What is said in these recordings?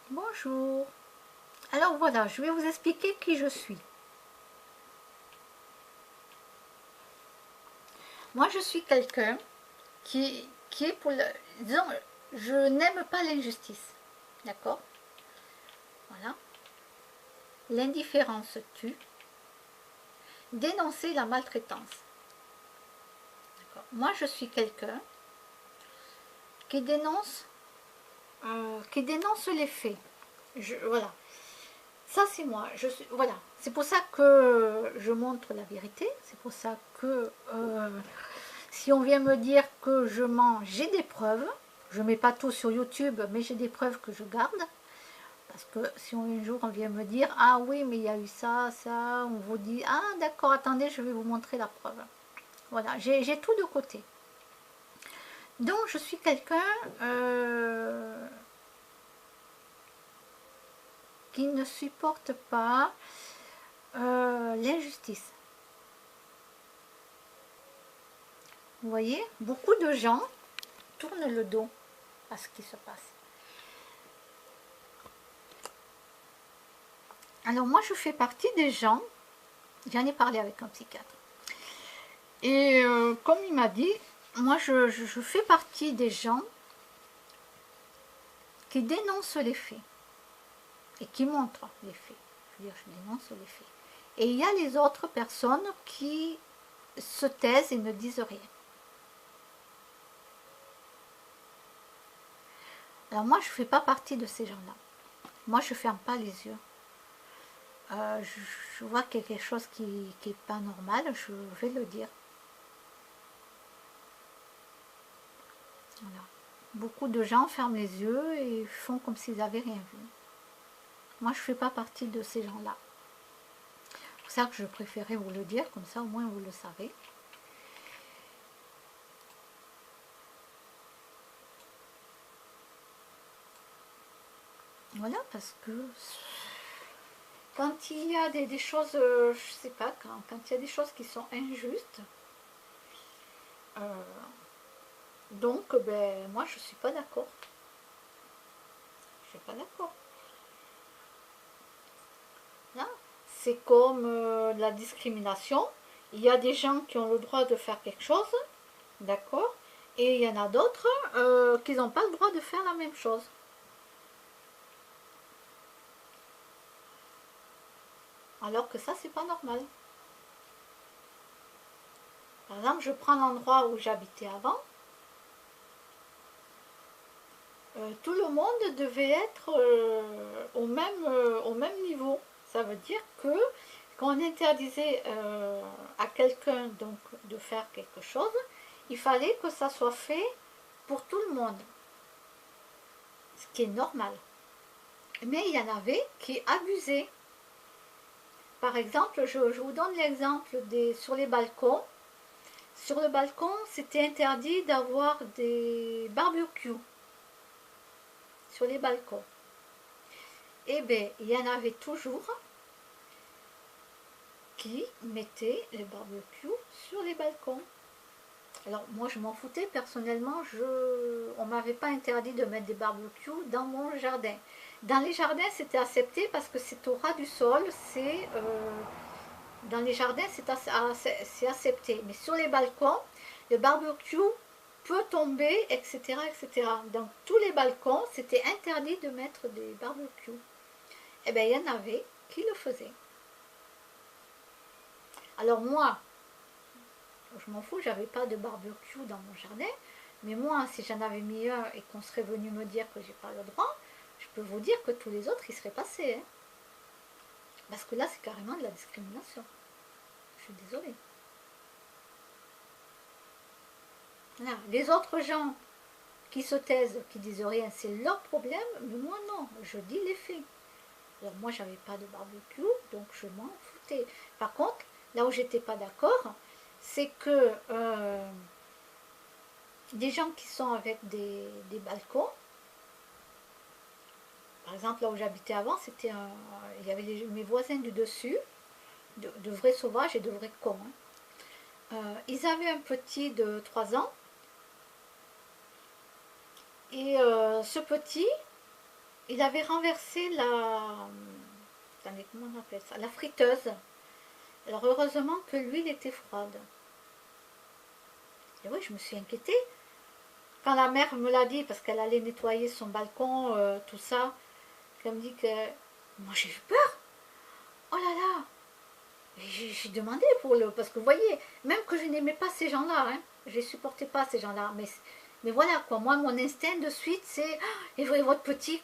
Bonjour. Alors voilà, je vais vous expliquer qui je suis. Moi, je suis quelqu'un qui est pour le... Disons, je n'aime pas l'injustice. D'accord? Voilà. L'indifférence tue. Dénoncer la maltraitance. Moi, je suis quelqu'un qui dénonce les faits. Voilà. Ça, c'est moi. Voilà. C'est pour ça que je montre la vérité. C'est pour ça que si on vient me dire que je mens, j'ai des preuves. Je ne mets pas tout sur YouTube, mais j'ai des preuves que je garde. Parce que si un jour on vient me dire « Ah oui, mais il y a eu ça, ça », on vous dit « Ah d'accord, attendez, je vais vous montrer la preuve ». Voilà, j'ai tout de côté. Donc je suis quelqu'un qui ne supporte pas l'injustice. Vous voyez, beaucoup de gens tournent le dos à ce qui se passe. Alors moi, je fais partie des gens, j'en ai parlé avec un psychiatre, et comme il m'a dit, moi je fais partie des gens qui dénoncent les faits et qui montrent les faits. Je veux dire, je dénonce les faits. Et il y a les autres personnes qui se taisent et ne disent rien. Alors moi, je ne fais pas partie de ces gens-là. Moi, je ne ferme pas les yeux. Je vois quelque chose qui n'est pas normal, je vais le dire. Voilà. Beaucoup de gens ferment les yeux et font comme s'ils n'avaient rien vu. Moi, je ne fais pas partie de ces gens-là. C'est pour ça que je préférais vous le dire, comme ça au moins vous le savez. Voilà, parce que quand il y a des choses, je sais pas, quand il y a des choses qui sont injustes, donc ben, moi je suis pas d'accord. Je suis pas d'accord. Là, c'est comme la discrimination. Il y a des gens qui ont le droit de faire quelque chose, d'accord, et il y en a d'autres qui n'ont pas le droit de faire la même chose. Alors que ça, c'est pas normal. Par exemple, je prends l'endroit où j'habitais avant. Tout le monde devait être au même niveau. Ça veut dire que quand on interdisait à quelqu'un donc de faire quelque chose, il fallait que ça soit fait pour tout le monde, ce qui est normal. Mais il y en avait qui abusaient. Par exemple, je vous donne l'exemple sur les balcons. Sur le balcon, c'était interdit d'avoir des barbecues sur les balcons. Eh bien, il y en avait toujours qui mettaient les barbecues sur les balcons. Alors moi je m'en foutais personnellement, on ne m'avait pas interdit de mettre des barbecues dans mon jardin. Dans les jardins c'était accepté parce que c'est au ras du sol, dans les jardins c'est accepté. Mais sur les balcons, le barbecue peut tomber, etc., etc. Donc tous les balcons, c'était interdit de mettre des barbecues. Eh bien il y en avait qui le faisaient. Alors moi, je m'en fous, j'avais pas de barbecue dans mon jardin, mais moi, si j'en avais mis un et qu'on serait venu me dire que j'ai pas le droit, je peux vous dire que tous les autres, ils seraient passés. Hein. Parce que là, c'est carrément de la discrimination. Je suis désolée. Là, les autres gens qui se taisent, qui disent rien, c'est leur problème, mais moi non, je dis les faits. Alors moi, j'avais pas de barbecue, donc je m'en foutais. Par contre, là où j'étais pas d'accord, c'est que des gens qui sont avec des balcons, par exemple là où j'habitais avant, il y avait mes voisins du dessus, de vrais sauvages et de vrais cons. Hein. Ils avaient un petit de 3 ans, et ce petit, il avait renversé attendez, comment on appelle ça, la friteuse. Alors heureusement que l'huile était froide. Et oui, je me suis inquiétée. Quand la mère me l'a dit, parce qu'elle allait nettoyer son balcon, tout ça, elle me dit que... Moi j'ai eu peur. Oh là là. J'ai demandé pour le... Parce que vous voyez, même que je n'aimais pas ces gens-là, hein, je ne les supportais pas ces gens-là. Mais voilà, quoi, moi mon instinct de suite c'est... Ah, et votre petit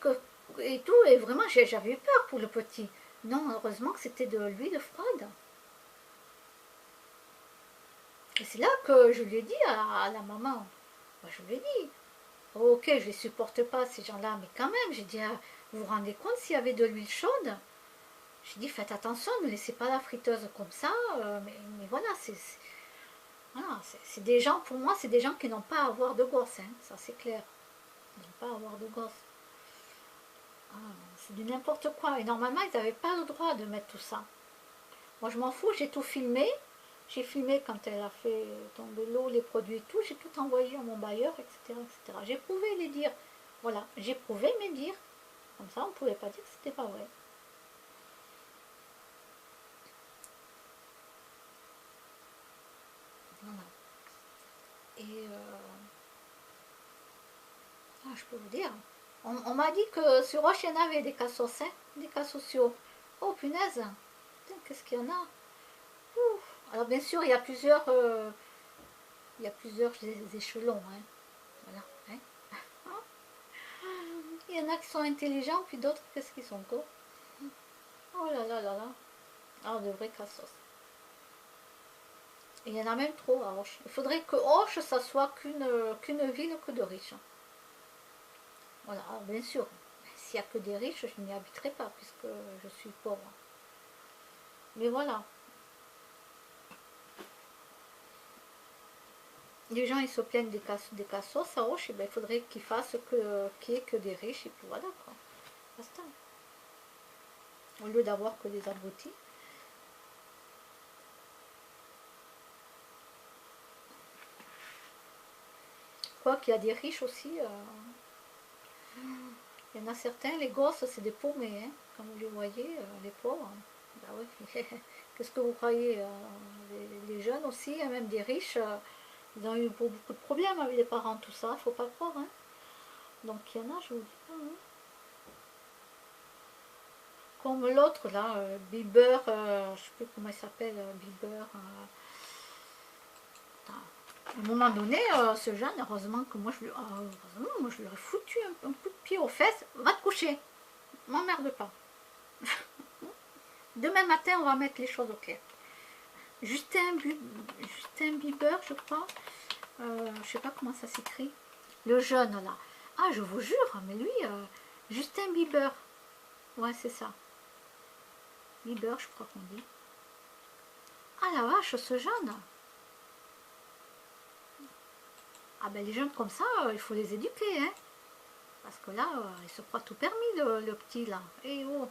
et tout, et vraiment j'avais eu peur pour le petit. Non, heureusement que c'était de l'huile froide. Et c'est là que je lui ai dit à la maman. Moi, je lui ai dit, oh, ok, je ne les supporte pas ces gens-là, mais quand même, j'ai dit, ah, vous vous rendez compte s'il y avait de l'huile chaude? J'ai dit, faites attention, ne laissez pas la friteuse comme ça. Mais voilà, voilà, c'est des gens, pour moi, c'est des gens qui n'ont pas à avoir de gosses, hein, ça c'est clair. Ils n'ont pas à avoir de gosses. Ah, c'est du n'importe quoi. Et normalement, ils n'avaient pas le droit de mettre tout ça. Moi, je m'en fous, j'ai tout filmé. J'ai filmé quand elle a fait tomber l'eau, les produits et tout. J'ai tout envoyé à mon bailleur, etc. etc. J'ai prouvé les dires. Voilà, j'ai prouvé mes dires. Comme ça, on ne pouvait pas dire que c'était pas vrai. Voilà. Et je peux vous dire, on m'a dit que sur Roche, il y en avait des cas sociaux, des cas sociaux. Oh punaise, qu'est-ce qu'il y en a? Ouf. Alors bien sûr, il y a plusieurs échelons, hein. Voilà, hein. Il y en a qui sont intelligents, puis d'autres, qu'est-ce qu'ils sont cons. Oh là là là là. Ah, de vrais cassos. Et il y en a même trop à Auch. Il faudrait que Auch, ça soit qu'une ville que de riches. Voilà, alors bien sûr, s'il n'y a que des riches, je n'y habiterai pas, puisque je suis pauvre. Mais voilà. Les gens, ils se plaignent des cassos à Auch, et ben, il faudrait qu'ils fassent qu'il n'y ait que des riches, et puis voilà, quoi. Basta. Au lieu d'avoir que des abrutis. Quoi qu'il y a des riches aussi. Il y en a certains, les gosses, c'est des paumés, hein, comme vous les voyez, les pauvres. Bah oui. Qu'est-ce que vous croyez les jeunes aussi, hein, même des riches, ils ont eu beaucoup de problèmes avec les parents, tout ça, faut pas croire. Hein. Donc il y en a, je vous dis pas. Hein. Comme l'autre là, Bieber, je sais plus comment il s'appelle, Bieber. À un moment donné, ce jeune, heureusement que moi je lui aurais foutu un coup de pied aux fesses. Va te coucher, m'emmerde pas. Demain matin, on va mettre les choses au clair. Justin Bieber, je crois. Je sais pas comment ça s'écrit. Le jeune là. Ah, je vous jure, mais lui, Justin Bieber. Ouais, c'est ça. Bieber, je crois qu'on dit. Ah la vache, ce jeune. Ah ben les jeunes comme ça, il faut les éduquer, hein. Parce que là, il se croit tout permis, le petit là. Et oh,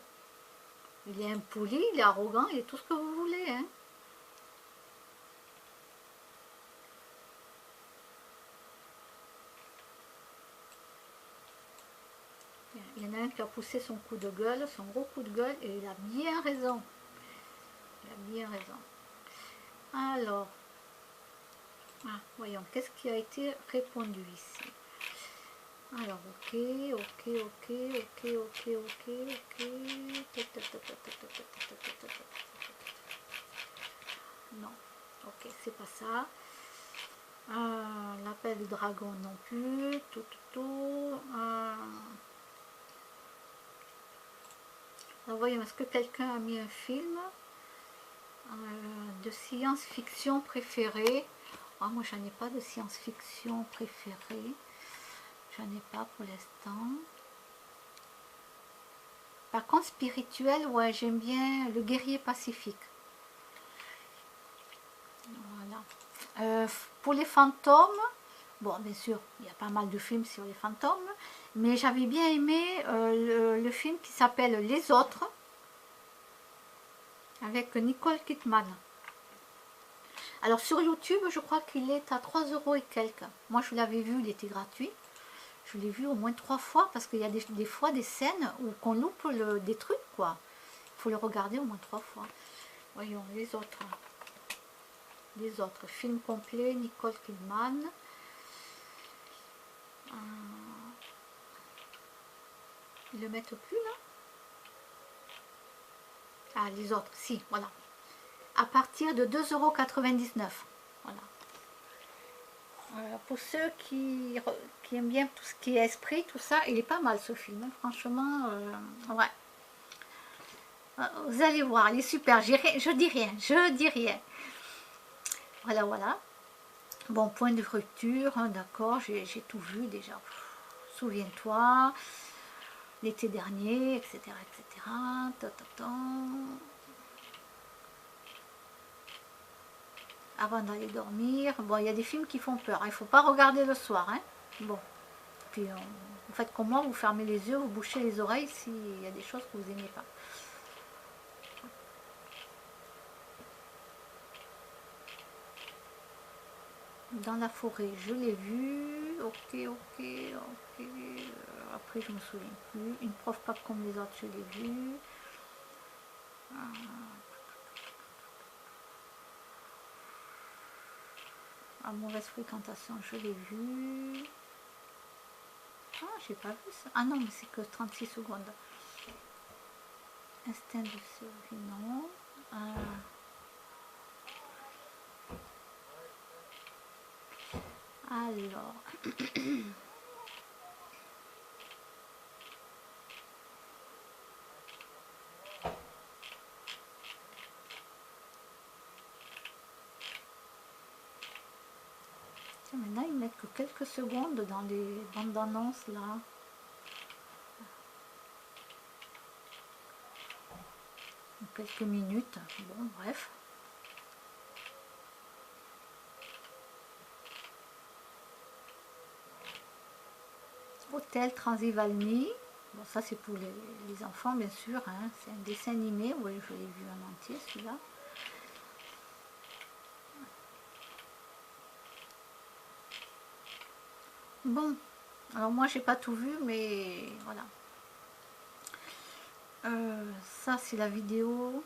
il est impoli, il est arrogant, il est tout ce que vous voulez, hein. Il y en a un qui a poussé son coup de gueule, son gros coup de gueule, et il a bien raison. Il a bien raison. Alors, voyons, qu'est-ce qui a été répondu ici? Alors, ok, ok, ok, ok, ok, ok, ok. Non, ok, c'est pas ça. L'appel du dragon non plus. Tout. Alors, voyons, est-ce que quelqu'un a mis un film de science-fiction préféré? Moi, j'en ai pas de science-fiction préférée. J'en ai pas pour l'instant. Par contre, spirituel, ouais, j'aime bien Le Guerrier Pacifique. Voilà. Pour les fantômes, bon, bien sûr, il y a pas mal de films sur les fantômes, mais j'avais bien aimé le film qui s'appelle Les Autres, avec Nicole Kidman. Alors sur YouTube, je crois qu'il est à 3 € et quelques. Moi, je l'avais vu, il était gratuit. je l'ai vu au moins 3 fois, parce qu'il y a des fois des scènes où qu'on loupe des trucs, quoi. Il faut le regarder au moins 3 fois. Voyons, les autres. Les autres. Film complet, Nicole Kidman. Ils le mettent plus, là? Ah, les autres, si, voilà. À partir de 2,99 €. Voilà. Pour ceux qui aiment bien tout ce qui est esprit, tout ça, il est pas mal ce film, hein, franchement, ouais. Vous allez voir, il est super, je dis rien, je dis rien. Voilà, voilà. Bon, point de rupture, hein, d'accord, j'ai tout vu déjà. Souviens-toi, l'été dernier, etc., etc. Avant d'aller dormir. Bon, il y a des films qui font peur, hein. Il ne faut pas regarder le soir, hein. Bon, puis vous faites comme moi, vous fermez les yeux, vous bouchez les oreilles s'il y a des choses que vous n'aimez pas. Dans la forêt, je l'ai vu. Ok, ok, ok. Après, je me souviens plus. Une prof pas comme les autres, je l'ai vu. À mauvaise fréquentation, je l'ai vu. Ah, j'ai pas vu ça. Ah non, mais c'est que 36 secondes. Instinct de survie, non. Alors. Maintenant, ils mettent que quelques secondes dans les bandes d'annonces, là. Quelques minutes. Bon, bref. Hôtel Transilvanie. Bon, ça, c'est pour les enfants, bien sûr. Hein. C'est un dessin animé. Oui, je l'ai vu en entier, celui-là. Bon, alors moi, j'ai pas tout vu, mais voilà. Ça, c'est la vidéo.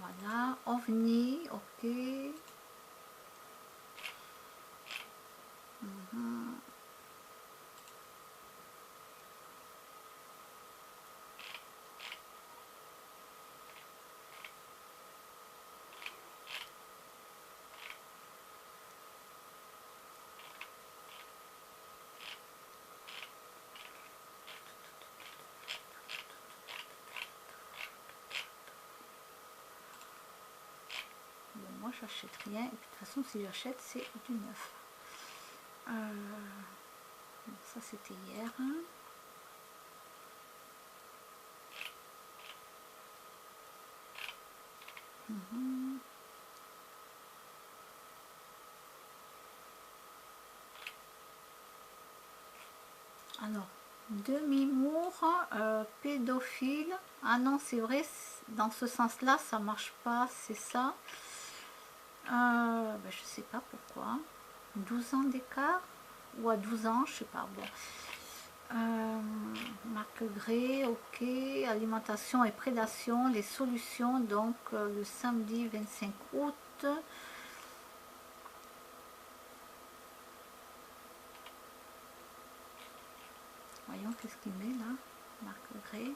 Voilà. OVNI, ok. Bon, moi, j'achète rien. Et puis, de toute façon, si j'achète, c'est du neuf. Ça, c'était hier. Alors, demi-mour, pédophile. Ah non, c'est vrai, dans ce sens-là, ça marche pas, c'est ça. Ben, je sais pas pourquoi. 12 ans d'écart ou à 12 ans, je sais pas. Bon. Marque Gray, ok. Alimentation et prédation, les solutions, donc le samedi 25 août. Voyons qu'est-ce qu'il met là. Marque Gray.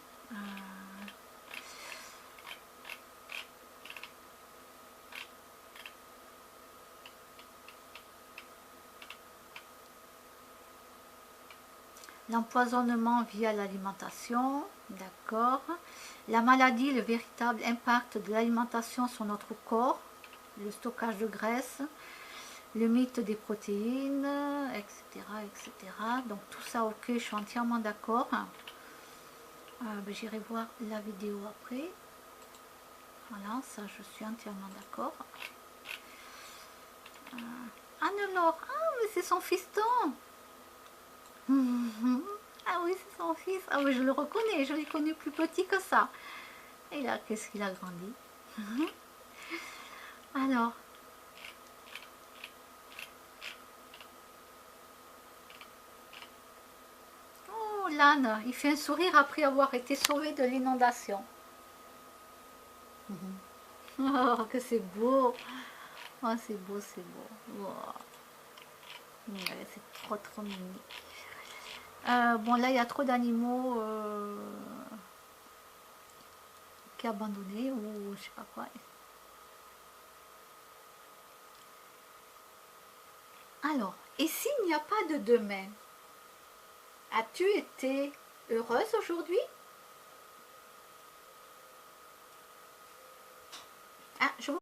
L'empoisonnement via l'alimentation, d'accord. La maladie, le véritable impact de l'alimentation sur notre corps, le stockage de graisse, le mythe des protéines, etc. etc. Donc tout ça, ok, je suis entièrement d'accord. Ben, j'irai voir la vidéo après. Voilà, ça je suis entièrement d'accord. Anne-Laure, ah mais c'est son fiston. Ah oui, c'est son fils. Ah oui, je le reconnais, je l'ai connu plus petit que ça. Et là, qu'est-ce qu'il a grandi. Alors, l'âne, il fait un sourire après avoir été sauvé de l'inondation. Oh, que c'est beau. Oh, c'est beau, c'est beau. Oh. Ouais, c'est trop, trop mignon. Bon, là, il y a trop d'animaux qui abandonnés ou je sais pas quoi. Alors, et s'il n'y a pas de demain, as-tu été heureuse aujourd'hui? Ah, je vous